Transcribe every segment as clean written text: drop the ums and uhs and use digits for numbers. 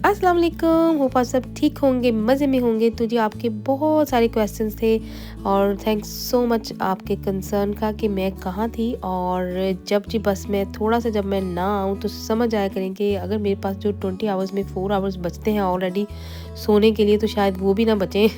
अस्सलाम वालेकुम, होप आप सब ठीक होंगे, मज़े में होंगे। तो जी आपके बहुत सारे क्वेश्चंस थे और थैंक्स सो मच आपके कंसर्न का कि मैं कहाँ थी। और जब जी बस मैं थोड़ा-सा जब मैं ना आऊँ तो समझ आया करें कि अगर मेरे पास जो 20 आवर्स में 4 आवर्स बचते हैं ऑलरेडी सोने के लिए, तो शायद वो भी ना बचें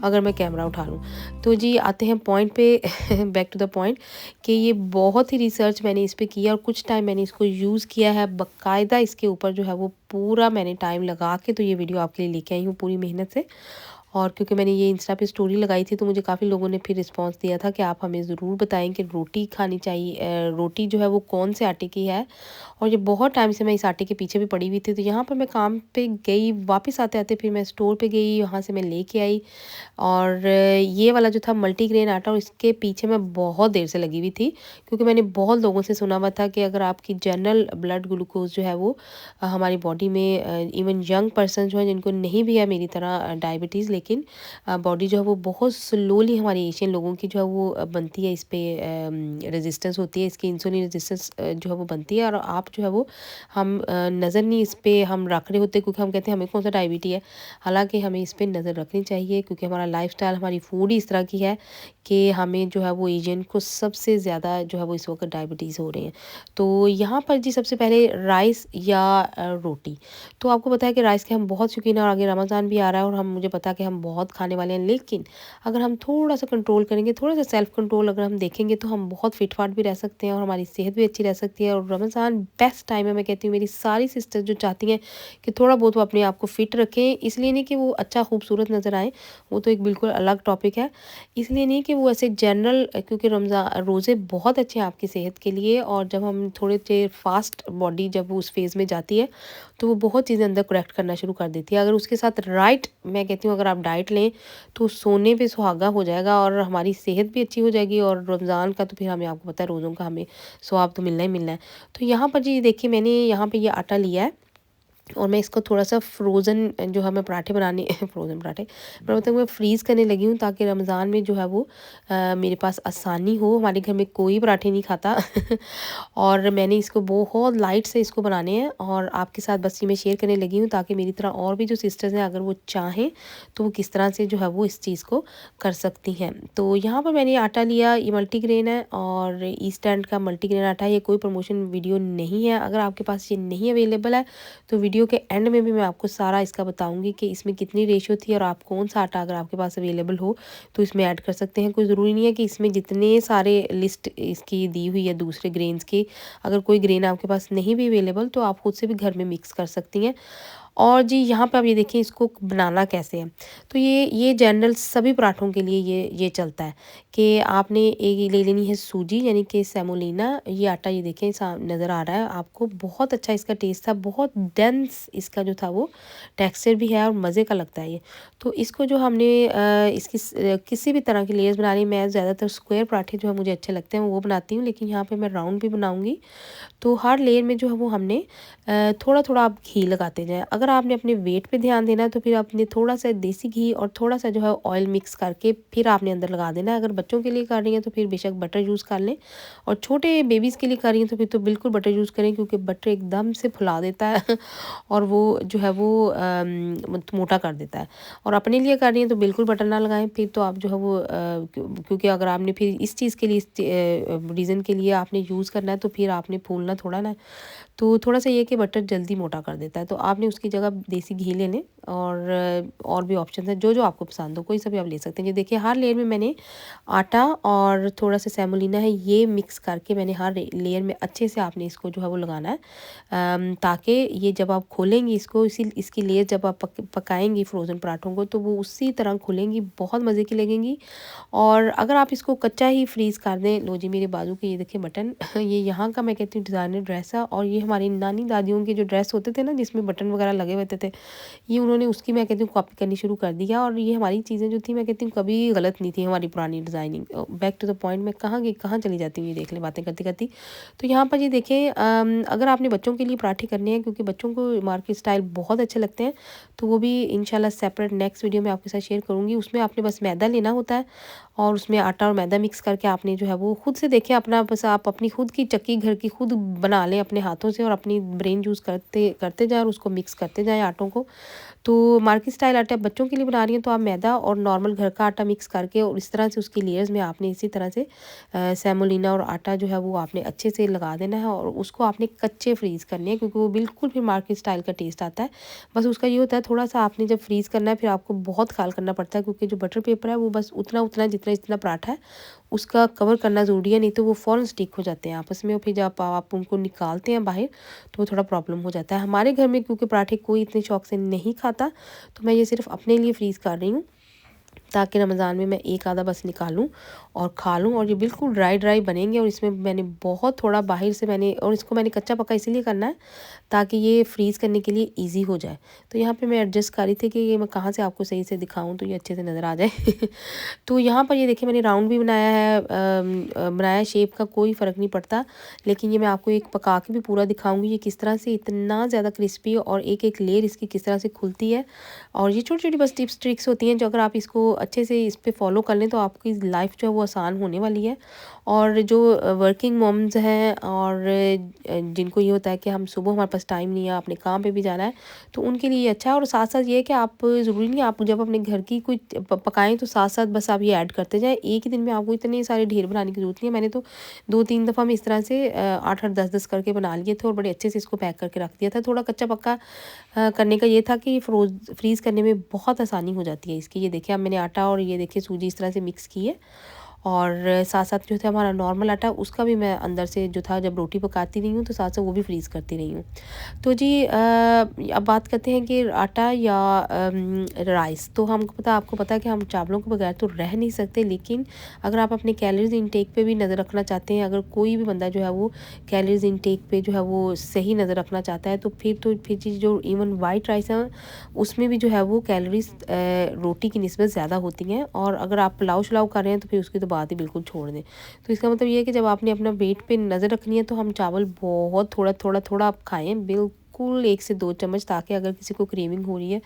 अगर मैं कैमरा उठा लूँ। तो जी आते हैं पॉइंट पे बैक टू द पॉइंट कि ये बहुत ही रिसर्च मैंने इस पे किया और कुछ टाइम मैंने इसको यूज़ किया है बाकायदा। इसके ऊपर जो है वो पूरा मैंने टाइम लगा के तो ये वीडियो आपके लिए लेके आई हूँ पूरी मेहनत से। और क्योंकि मैंने ये इंस्टा पे स्टोरी लगाई थी तो मुझे काफ़ी लोगों ने फिर रिस्पॉन्स दिया था कि आप हमें ज़रूर बताएं कि रोटी खानी चाहिए, रोटी जो है वो कौन से आटे की है। और ये बहुत टाइम से मैं इस आटे के पीछे भी पड़ी हुई थी। तो यहाँ पर मैं काम पे गई, वापस आते आते फिर मैं स्टोर पे गई, वहाँ से मैं लेके आई। और ये वाला जो था मल्टीग्रेन आटा, और इसके पीछे मैं बहुत देर से लगी हुई थी क्योंकि मैंने बहुत लोगों से सुना हुआ था कि अगर आपकी जनरल ब्लड ग्लूकोज जो है वो हमारी बॉडी में, इवन यंग पर्सन जो है जिनको नहीं भी है मेरी तरह डायबिटीज़, लेकिन बॉडी जो है वो बहुत स्लोली हमारी एशियन लोगों की जो है वो बनती है, इस पे रेजिस्टेंस होती है, इसकी इंसुलिन रेजिस्टेंस जो है वो बनती है। और आप जो है वो हम नज़र नहीं इस पे हम रख रहे होते क्योंकि हम कहते हैं हमें कौन सा डायबिटी है। हालांकि हमें इस पे नज़र रखनी चाहिए क्योंकि हमारा लाइफस्टाइल, हमारी फूड ही इस तरह की है कि हमें जो है वो एशियन को सबसे ज़्यादा जो है वो इस वक्त डायबिटीज़ हो रही हैं। तो यहाँ पर जी सबसे पहले राइस या रोटी। तो आपको पता है कि राइस के हम बहुत शौकीन हैं और आगे रमज़ान भी आ रहा है और हम मुझे पता है कि हम बहुत खाने वाले हैं। लेकिन अगर हम थोड़ा सा कंट्रोल करेंगे, थोड़ा सा सेल्फ कंट्रोल अगर हम देखेंगे, तो हम बहुत फिट फाट भी रह सकते हैं और हमारी सेहत भी अच्छी रह सकती है। और रमज़ान बेस्ट टाइम है, मैं कहती हूँ मेरी सारी सिस्टर्स जो चाहती हैं कि थोड़ा बहुत वो अपने आप को फिट रखें, इसलिए नहीं कि वो अच्छा खूबसूरत नज़र आए, वो तो एक बिल्कुल अलग टॉपिक है। इसलिए नहीं कि वो ऐसे जनरल, क्योंकि रमज़ान रोज़े बहुत अच्छे हैं आपकी सेहत के लिए। और जब हम थोड़े देर फास्ट बॉडी जब वो उस फेज़ में जाती है तो वो बहुत चीज़ें अंदर करेक्ट करना शुरू कर देती है। अगर उसके साथ राइट, मैं कहती हूँ अगर आप डाइट लें तो सोने पे सुहागा हो जाएगा और हमारी सेहत भी अच्छी हो जाएगी। और रमज़ान का तो फिर हमें, आपको पता है रोज़ों का हमें सवाब तो मिलना ही मिलना है। तो यहाँ पर जी देखिए मैंने यहाँ पे ये आटा लिया है और मैं इसको थोड़ा-सा फ्रोज़न जो हमें पराठे बनाने फ्रोज़न पराठे मैं मतलब मैं फ्रीज़ करने लगी हूँ ताकि रमज़ान में जो है वो मेरे पास आसानी हो। हमारे घर में कोई पराठे नहीं खाता और मैंने इसको बहुत लाइट से इसको बनाने हैं और आपके साथ बस ये मैं शेयर करने लगी हूँ ताकि मेरी तरह और भी जो सिस्टर्स हैं अगर वो चाहें तो वो किस तरह से जो है वो इस चीज़ को कर सकती हैं। तो यहाँ पर मैंने आटा लिया, ये मल्टीग्रेन है और ईस्ट एंड का मल्टीग्रेन आटा है। ये कोई प्रमोशन वीडियो नहीं है, अगर आपके पास ये नहीं अवेलेबल है तो वीडियो के एंड में भी मैं आपको सारा इसका बताऊंगी कि इसमें कितनी रेशियो थी और आप कौन सा आटा अगर आपके पास अवेलेबल हो तो इसमें ऐड कर सकते हैं। कोई ज़रूरी नहीं है कि इसमें जितने सारे लिस्ट इसकी दी हुई है दूसरे ग्रेन्स की, अगर कोई ग्रेन आपके पास नहीं भी अवेलेबल तो आप खुद से भी घर में मिक्स कर सकती हैं। और जी यहाँ पे आप ये देखिए इसको बनाना कैसे है। तो ये जनरल सभी पराठों के लिए ये चलता है कि आपने एक ले लेनी है सूजी यानी कि सेमोलिना। ये आटा ये देखें नज़र आ रहा है आपको, बहुत अच्छा इसका टेस्ट था, बहुत डेंस इसका जो था वो टेक्सचर भी है और मज़े का लगता है ये। तो इसको जो हमने किसी भी तरह की लेयर्स बनानी, मैं ज़्यादातर स्क्वायर पराठे जो है मुझे अच्छे लगते हैं वो बनाती हूँ, लेकिन यहाँ पर मैं राउंड भी बनाऊँगी। तो हर लेयर में जो है वो हमने थोड़ा थोड़ा आप घी लगाते जाएं। अगर आपने अपने वेट पे ध्यान देना है तो फिर आपने थोड़ा सा देसी घी और थोड़ा सा जो है ऑयल मिक्स करके फिर आपने अंदर लगा देना है। अगर बच्चों के लिए कर रही हैं तो फिर बेशक बटर यूज़ कर लें और छोटे बेबीज़ के लिए कर रही हैं तो फिर तो बिल्कुल बटर यूज़ करें क्योंकि बटर एकदम से फुला देता है और वो जो है वो मोटा कर देता है। और अपने लिए कर रही हैं तो बिल्कुल बटर ना लगाएं, फिर तो आप जो है वो क्योंकि अगर आपने फिर इस चीज़ के लिए, इस रीज़न के लिए आपने यूज़ करना है तो फिर आपने फूलना थोड़ा ना। तो थोड़ा-सा ये है कि बटर जल्दी मोटा कर देता है, तो आपने उसकी जगह देसी घी ले लें। और भी ऑप्शन हैं जो-जो आपको पसंद हो, कोई सा भी आप ले सकते हैं। ये देखिए हर लेयर में मैंने आटा और थोड़ा-सा सेमोलिना है ये मिक्स करके मैंने हर लेयर में अच्छे से आपने इसको जो है वो लगाना है, ताकि ये जब आप खोलेंगी इसको, इसकी लेयर जब आप पकाएँगी फ्रोज़न पराठों को तो वो उसी तरह खुलेंगी, बहुत मज़े की लगेंगी। और अगर आप इसको कच्चा ही फ्रीज़ कर दें, लो जी मेरे बाजू के ये देखिए बटन ये यहाँ का मैं कहती हूँ डिज़ाइनर ड्रेस है और ये हमारी नानी दादियों के जो ड्रेस होते थे ना जिसमें बटन वगैरह लगे होते थे, ये उन्होंने उसकी मैं कहती हूँ कॉपी करनी शुरू कर दिया। और ये हमारी चीज़ें जो थी मैं कहती हूँ कभी गलत नहीं थी, हमारी पुरानी designing. Back to the point, मैं कहाँ चली जाती हूँ ये देख लें बातें करती करती। तो यहाँ पर ये देखें, अगर आपने बच्चों के लिए पराठे करने हैं क्योंकि बच्चों को मार्केट स्टाइल बहुत अच्छे लगते हैं तो वो भी इंशाल्लाह सेपरेट नेक्स्ट वीडियो में आपके साथ शेयर करूँगी। उसमें आपने बस मैदा लेना होता है और उसमें आटा और मैदा मिक्स करके आपने जो है वो खुद से देखें अपना, बस आप अपनी खुद की चक्की घर की खुद बना लें अपने हाथों से और अपनी ब्रेन यूज़ करते करते जाएँ और उसको मिक्स करते जाएँ आटों को। तो मार्केट स्टाइल आटा बच्चों के लिए बना रही हैं तो आप मैदा और नॉर्मल घर का आटा मिक्स करके और इस तरह से उसकी लेयर्स में आपने इसी तरह से सेमोलिना और आटा जो है वो आपने अच्छे से लगा देना है और उसको आपने कच्चे फ्रीज़ करने हैं, क्योंकि वो बिल्कुल फिर मार्केट स्टाइल का टेस्ट आता है। बस उसका ये होता है थोड़ा-सा आपने जब फ्रीज़ करना है फिर आपको बहुत ख़्याल करना पड़ता है, क्योंकि जो बटर पेपर है वो बस उतना-उतना जितना-जितना पराठा है उसका कवर करना ज़रूरी है, नहीं तो वो फ़ौरन स्टिक हो जाते हैं आपस में और फिर जब आप उनको निकालते हैं बाहर तो वो थोड़ा प्रॉब्लम हो जाता है। हमारे घर में क्योंकि पराठे कोई इतने शौक से नहीं खाता, तो मैं ये सिर्फ़ अपने लिए फ्रीज़ कर रही हूँ, ताकि रमज़ान में मैं एक आधा बस निकालूँ और खा लूँ। और ये बिल्कुल ड्राई ड्राई बनेंगे और इसमें मैंने बहुत थोड़ा बाहर से और इसको मैंने कच्चा पक्का इसीलिए करना है ताकि ये फ्रीज़ करने के लिए ईज़ी हो जाए। तो यहाँ पे मैं एडजस्ट कर रही थी कि ये मैं कहाँ से आपको सही से दिखाऊँ तो ये अच्छे से नज़र आ जाए। तो यहाँ पर ये देखिए मैंने राउंड भी बनाया है, बनाया शेप का कोई फ़र्क नहीं पड़ता, लेकिन ये मैं आपको एक पका के भी पूरा दिखाऊँगी ये किस तरह से इतना ज़्यादा क्रिस्पी और एक-एक लेयर इसकी किस तरह से खुलती है। और ये छोटी-छोटी बस टिप्स ट्रिक्स होती हैं जो अगर आप इसको अच्छे से इस पे फ़ॉलो कर लें तो आपकी लाइफ़ जो है वो आसान होने वाली है। और जो वर्किंग मॉम्स हैं और जिनको ये होता है कि हम सुबह हमारे पास टाइम नहीं है, अपने काम पे भी जाना है, तो उनके लिए ये अच्छा है। और साथ-साथ ये है कि आप ज़रूरी नहीं है आप जब अपने घर की कोई पकाएँ तो साथ-साथ बस आप ये ऐड करते जाएँ। एक ही दिन में आपको इतने सारे ढेर बनाने की ज़रूरत नहीं है। मैंने तो 2-3 दफ़ा मैं इस तरह से 8-8 10-10 करके बना लिए थे और बड़े अच्छे से इसको पैक करके रख दिया था। थोड़ा कच्चा-पक्का करने का ये था कि फ्रीज़ करने में बहुत आसानी हो जाती है इसकी। ये देखिए अब मैंने आटा और ये देखिए सूजी इस तरह से मिक्स की है और साथ-साथ जो था हमारा नॉर्मल आटा उसका भी मैं अंदर से जो था जब रोटी पकाती रही हूँ तो साथ-साथ वो भी फ्रीज़ करती रही हूँ। तो जी अब बात करते हैं कि आटा या राइस, तो हमको पता आपको पता है कि हम चावलों के बगैर तो रह नहीं सकते, लेकिन अगर आप अपने कैलोरीज़ इनटेक पे भी नज़र रखना चाहते हैं, अगर कोई भी बंदा जो है वो कैलोरीज़ इनटेक पे जो है वो सही नज़र रखना चाहता है, तो फिर चीज़ जो इवन वाइट राइस है उसमें भी जो है वो कैलोरीज़ रोटी की निस्बत ज़्यादा होती हैं। और अगर आप पुलाव-शुलाव कर रहे हैं तो फिर उसकी तो बात ही बिल्कुल छोड़ दें। तो इसका मतलब ये है कि जब आपने अपना वेट पे नज़र रखनी है तो हम चावल बहुत थोड़ा-थोड़ा आप खाएँ, बिल्कुल 1 से 2 चम्मच, ताकि अगर किसी को क्रेविंग हो रही है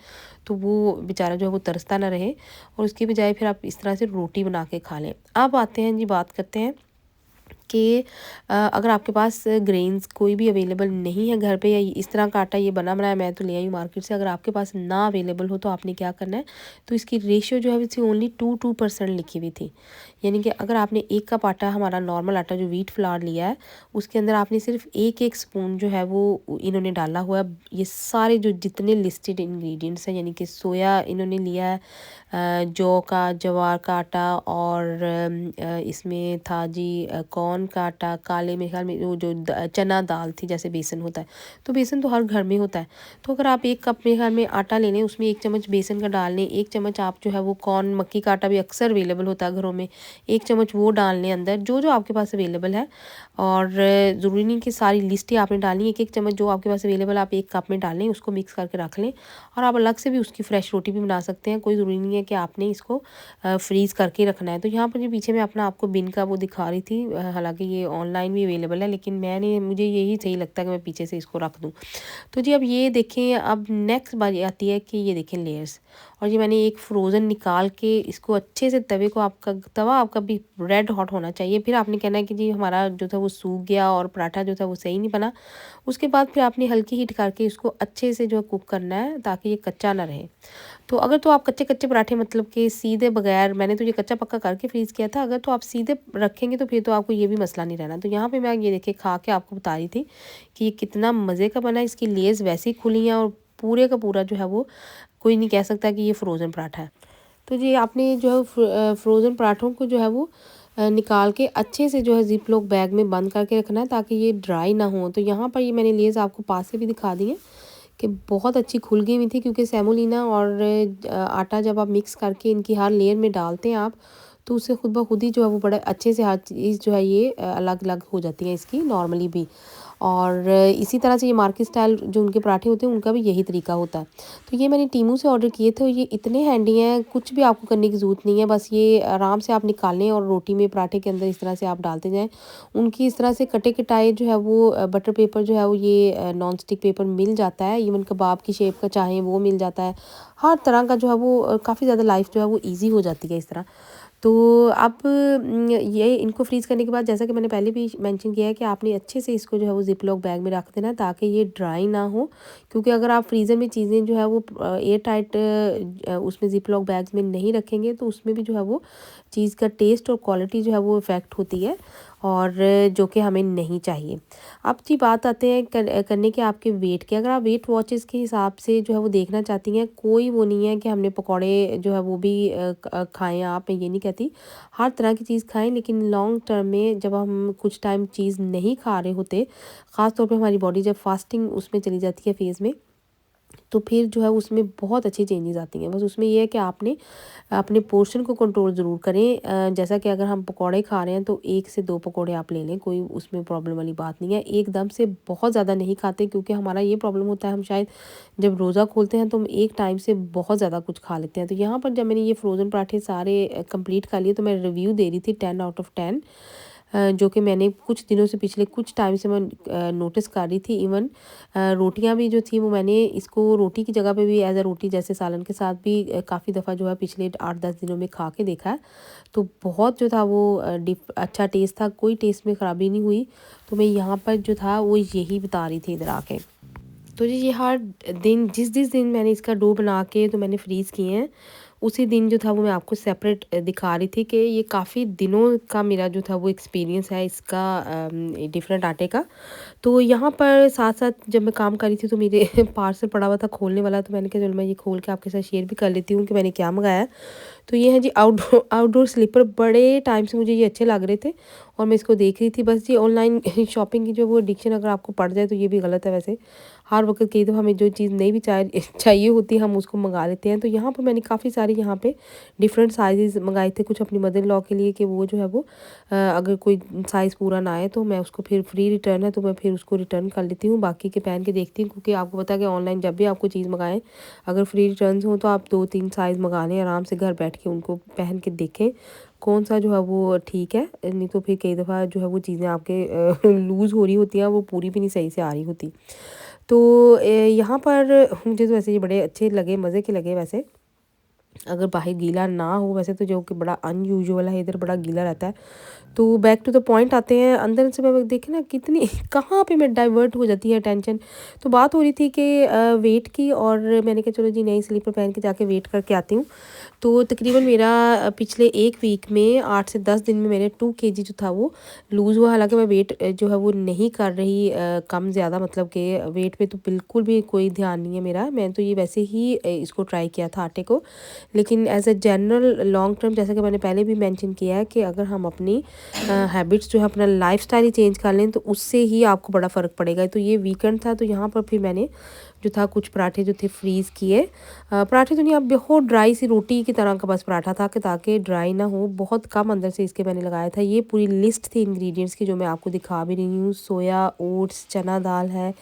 तो वो बेचारा जो है वो तरसता ना रहे और उसके बजाय फिर आप इस तरह से रोटी बना के खा लें। अब आते हैं जी, बात करते हैं कि अगर आपके पास ग्रेन्स कोई भी अवेलेबल नहीं है घर पे या इस तरह का आटा ये बना बनाया मैं तो ले आई हूँ मार्केट से, अगर आपके पास ना अवेलेबल हो तो आपने क्या करना है, तो इसकी रेशियो जो है इसकी ओनली 2% लिखी हुई थी। यानी कि अगर आपने 1 कप आटा, हमारा नॉर्मल आटा जो व्हीट फ्लावर लिया है, उसके अंदर आपने सिर्फ 1-1 स्पून जो है वो इन्होंने डाला हुआ है। ये सारे जो जितने लिस्टेड इंग्रेडिएंट्स हैं, यानी कि सोया इन्होंने लिया है, जौ का, ज्वार का आटा और इसमें था जी कॉर्न का आटा, काले मेरे ख्याल में वो जो चना दाल थी, जैसे बेसन होता है, तो बेसन तो हर घर में होता है। तो अगर आप 1 कप मेरे ख्याल में आटा ले लें, उसमें 1 चम्मच बेसन का डाल लें, 1 चम्मच आप जो है वो कॉर्न मक्की का आटा भी अक्सर अवेलेबल होता है घरों में, 1 चम्मच वो डाल लें अंदर, जो आपके पास अवेलेबल है। और ज़रूरी नहीं कि सारी लिस्ट ही आपने डालनी है, 1-1 चम्मच जो आपके पास अवेलेबल आप 1 कप में डाल लें, उसको मिक्स करके रख लें। और आप अलग से भी उसकी फ्रेश रोटी भी बना सकते हैं, कोई ज़रूरी नहीं है कि आपने इसको फ्रीज़ करके रखना है। तो यहाँ पर जो पीछे मैं अपना आपको बिन का वो दिखा रही थी, हालांकि ये ऑनलाइन भी अवेलेबल है, लेकिन मुझे यही सही लगता है कि मैं पीछे से इसको रख दूँ। तो जी अब ये देखें, अब नेक्स्ट बारी आती है कि ये देखें लेयर्स, और ये मैंने एक फ्रोज़न निकाल के इसको अच्छे से तवा आपका भी रेड हॉट होना चाहिए। फिर आपने कहना है कि जी हमारा जो था वो सूख गया और पराठा जो था वो सही नहीं बना। उसके बाद फिर आपने हल्की हीट करके इसको अच्छे से जो है कुक करना है, ताकि ये कच्चा ना रहे। तो अगर तो आप कच्चे-कच्चे पराठे, मतलब कि सीधे बगैर, मैंने तो ये कच्चा पक्का करके फ्रीज़ किया था, अगर तो आप सीधे रखेंगे तो फिर तो आपको ये भी मसला नहीं रहना। तो यहाँ पे मैं ये देखिए खा के आपको बता रही थी कि ये कितना मज़े का बना है, इसकी लेयर्स वैसे ही खुली हैं और पूरे का पूरा जो है वो कोई नहीं कह सकता कि ये फ्रोज़न पराठा है। तो जी आपने जो है फ्रोज़न पराठों को जो है वो निकाल के अच्छे से जो है ज़िप लॉक बैग में बंद करके रखना है, ताकि ये ड्राई ना हो। तो यहाँ पर ये मैंने लेयर्स आपको पास से भी दिखा दी हैं कि बहुत अच्छी खुल गई हुई थी, क्योंकि सेमोलिना और आटा जब आप मिक्स करके इनकी हर लेयर में डालते हैं आप, तो उससे खुद ब खुद ही जो है वो बड़ा अच्छे से हर चीज़ जो है ये अलग अलग हो जाती है इसकी नॉर्मली भी। और इसी तरह से ये मार्केट स्टाइल जो उनके पराठे होते हैं उनका भी यही तरीका होता है। तो ये मैंने टीमू से ऑर्डर किए थे और ये इतने हैंडी हैं, कुछ भी आपको करने की ज़रूरत नहीं है, बस ये आराम से आप निकालें और रोटी में पराठे के अंदर इस तरह से आप डालते जाएँ। उनकी इस तरह से कटे कटाए जो है वो बटर पेपर जो है वो ये नॉन स्टिक पेपर मिल जाता है, इवन कबाब की शेप का चाहें वो मिल जाता है। हर तरह का जो है वो काफ़ी ज़्यादा लाइफ़ जो है वो ईज़ी हो जाती है इस तरह। तो अब ये इनको फ्रीज़ करने के बाद, जैसा कि मैंने पहले भी मेंशन किया है, कि आपने अच्छे से इसको जो है वो ज़िप लॉक बैग में रख देना ताकि ये ड्राई ना हो, क्योंकि अगर आप फ्रीज़र में चीज़ें जो है वो एयर टाइट उसमें ज़िप लॉक बैग्स में नहीं रखेंगे तो उसमें भी जो है वो चीज़ का टेस्ट और क्वालिटी जो है वो इफ़ेक्ट होती है, और जो कि हमें नहीं चाहिए। अब जी बात आते हैं करने के आपके वेट के। अगर आप वेट वॉचेस के हिसाब से जो है वो देखना चाहती हैं, कोई वो नहीं है कि हमने पकौड़े जो है वो भी खाएँ आप, मैं ये नहीं कहती। हर तरह की चीज़ खाएँ, लेकिन लॉन्ग टर्म में जब हम कुछ टाइम चीज़ नहीं खा रहे होते, ख़ास तौर पे हमारी बॉडी जब फास्टिंग उसमें चली जाती है फ़ेज़ में, तो फिर जो है उसमें बहुत अच्छी चेंजेस आती हैं। बस उसमें ये है कि आपने अपने पोर्शन को कंट्रोल ज़रूर करें। जैसा कि अगर हम पकौड़े खा रहे हैं तो 1 से 2 पकौड़े आप ले लें, कोई उसमें प्रॉब्लम वाली बात नहीं है। एकदम से बहुत ज़्यादा नहीं खाते, क्योंकि हमारा ये प्रॉब्लम होता है, हम शायद जब रोज़ा खोलते हैं तो हम एक टाइम से बहुत ज़्यादा कुछ खा लेते हैं। तो यहाँ पर जब मैंने ये फ्रोज़न पराठे सारे कंप्लीट कर लिए तो मैं रिव्यू दे रही थी 10 आउट ऑफ 10, जो कि मैंने कुछ दिनों से, पिछले कुछ टाइम से मैं नोटिस कर रही थी। इवन रोटियां भी जो थी वो मैंने इसको रोटी की जगह पे भी एज अ रोटी जैसे सालन के साथ भी काफ़ी दफ़ा जो है पिछले 8-10 दिनों में खा के देखा है, तो बहुत जो था वो अच्छा टेस्ट था, कोई टेस्ट में ख़राबी नहीं हुई। तो मैं यहाँ पर जो था वो यही बता रही थी इधर आके। तो जी ये हर दिन, जिस जिस दिन मैंने इसका डो बना के तो मैंने फ्रीज़ किए हैं, उसी दिन जो था वो मैं आपको सेपरेट दिखा रही थी कि ये काफ़ी दिनों का मेरा जो था वो एक्सपीरियंस है इसका डिफरेंट आटे का। तो यहाँ पर साथ-साथ जब मैं काम कर रही थी तो मेरे पार्सल पड़ा हुआ था खोलने वाला, तो मैंने कहा चलो मैं ये खोल के आपके साथ शेयर भी कर लेती हूँ कि मैंने क्या मँगाया है। तो ये हैं जी आउटडोर आउटडोर स्लीपर, बड़े टाइम से मुझे ये अच्छे लग रहे थे और मैं इसको देख रही थी। बस जी ऑनलाइन शॉपिंग की जो वो एडिक्शन अगर आपको पड़ जाए तो ये भी गलत है वैसे। हर वक़्त कई दफ़ा हमें जो चीज़ नहीं भी चाहिए होती हम उसको मँगा लेते हैं। तो यहाँ पर मैंने काफ़ी सारे यहाँ पे डिफरेंट साइज़ेज़ मँगाए थे, कुछ अपनी मदर इन लॉ के लिए कि वो जो है वो अगर कोई साइज़ पूरा ना आए तो मैं उसको फिर फ्री रिटर्न है तो मैं फिर उसको रिटर्न कर लेती हूँ, बाकी के पहन के देखती हूँ, क्योंकि आपको पता है कि ऑनलाइन जब भी आपको चीज़ मँगाएँ, अगर फ्री रिटर्न्स हों तो आप 2-3 साइज़ मँगा लें, आराम से घर बैठ के उनको पहन के देखें कौन-सा जो है वो ठीक है। नहीं तो फिर कई दफ़ा जो है वो चीज़ें आपके लूज़ हो रही होती हैं, वो पूरी भी नहीं सही से आ रही होती। तो यहाँ पर मुझे तो वैसे ये बड़े अच्छे लगे, मज़े के लगे वैसे। अगर बाहर गीला ना हो वैसे तो, जो कि बड़ा अनयूजुअल है, इधर बड़ा गीला रहता है। तो बैक टू द पॉइंट आते हैं, अंदर से मैं देखें ना कितनी कहाँ पे मैं डाइवर्ट हो जाती है अटेंशन। तो बात हो रही थी कि वेट की, और मैंने कहा चलो जी नई स्लीपर पहन के जाके वेट करके आती हूँ। तो तकरीबन मेरा पिछले 1 वीक में 8 से 10 दिन में मेरे 2 केजी जो था वो लूज़ हुआ। हालाँकि मैं वेट जो है वो नहीं कर रही कम ज़्यादा, मतलब कि वेट पे तो बिल्कुल भी कोई ध्यान नहीं है मेरा। मैं तो ये वैसे ही इसको ट्राई किया था आटे को। लेकिन as a general long term, जैसा कि मैंने पहले भी मेंशन किया है कि अगर हम अपनी हैबिट्स जो है, अपना लाइफ़स्टाइल ही चेंज कर लें तो उससे ही आपको बड़ा फ़र्क पड़ेगा। तो ये वीकेंड था तो यहाँ पर फिर मैंने जो था कुछ पराठे जो थे फ्रीज़ किए। पराठे तो नहीं, अब बहुत ड्राई सी रोटी की तरह का बस पराठा था कि ताकि ड्राई ना हो, बहुत कम अंदर से इसके मैंने लगाया था। ये पूरी लिस्ट थी इंग्रेडिएंट्स की जो मैं आपको दिखा भी रही हूँ। सोया ओट्स, चना दाल है,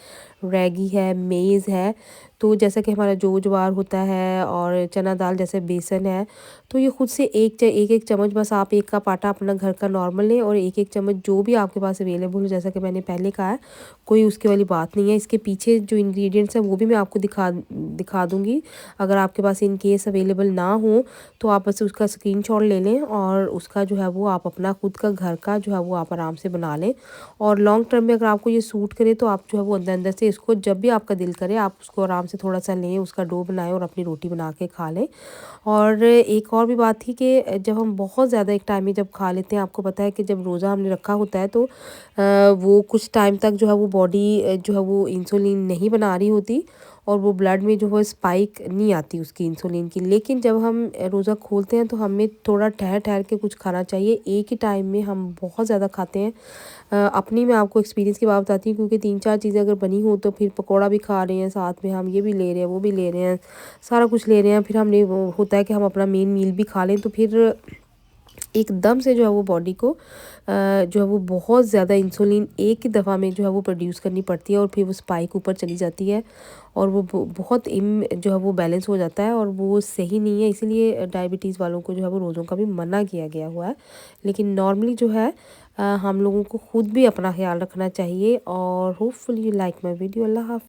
रैगी है, मेज़ है, तो जैसा कि हमारा जो ज्वार होता है, और चना दाल जैसे बेसन है। तो ये खुद से एक-एक चम्मच, बस आप 1 कप आटा अपना घर का नॉर्मल लें और एक-एक चम्मच जो भी आपके पास अवेलेबल हो, जैसा कि मैंने पहले कहा है, कोई उसके वाली बात नहीं है। इसके पीछे जो इंग्रेडिएंट्स हैं वो भी मैं आपको दिखा दूँगी। अगर आपके पास इन केस अवेलेबल ना हो तो आप बस उसका स्क्रीनशॉट ले लें, और उसका जो है वो आप अपना खुद का घर का जो है वो आप आराम से बना लें। और लॉन्ग टर्म में अगर आपको ये सूट करे तो आप जो है वो अंदर-अंदर से इसको, जब भी आपका दिल करे आप उसको आराम से थोड़ा-सा लें, उसका डो बनाएँ और अपनी रोटी बना के खा लें। और एक और भी बात थी कि जब हम बहुत ज़्यादा एक टाइम में जब खा लेते हैं, आपको पता है कि जब रोज़ा हमने रखा होता है तो वो कुछ टाइम तक जो है वो बॉडी जो है वो इंसुलिन नहीं बना रही होती, और वो ब्लड में जो है स्पाइक नहीं आती उसकी इंसुलिन की। लेकिन जब हम रोज़ा खोलते हैं तो हमें थोड़ा ठहर-ठहर के कुछ खाना चाहिए। एक ही टाइम में हम बहुत ज़्यादा खाते हैं। अपनी मैं आपको एक्सपीरियंस की बात बताती हूँ, क्योंकि 3-4 चीज़ें अगर बनी हो तो फिर पकौड़ा भी खा रहे हैं साथ में, हम ये भी ले रहे हैं, वो भी ले रहे हैं, सारा कुछ ले रहे हैं। फिर हमने वो होता है कि हम अपना मेन मील भी खा लें, तो फिर एकदम से जो है वो बॉडी को जो है वो बहुत ज़्यादा इंसुलिन एक ही दफ़ा में जो है वो प्रोड्यूस करनी पड़ती है, और फिर वो स्पाइक ऊपर चली जाती है, और वो बहुत इम जो है वो बैलेंस हो जाता है, और वो सही नहीं है। इसीलिए डायबिटीज़ वालों को जो है वो रोज़ों का भी मना किया गया हुआ है। लेकिन नॉर्मली जो है हम लोगों को खुद भी अपना ख्याल रखना चाहिए। और hopefully you like my video. अल्लाह हाफ़िज़।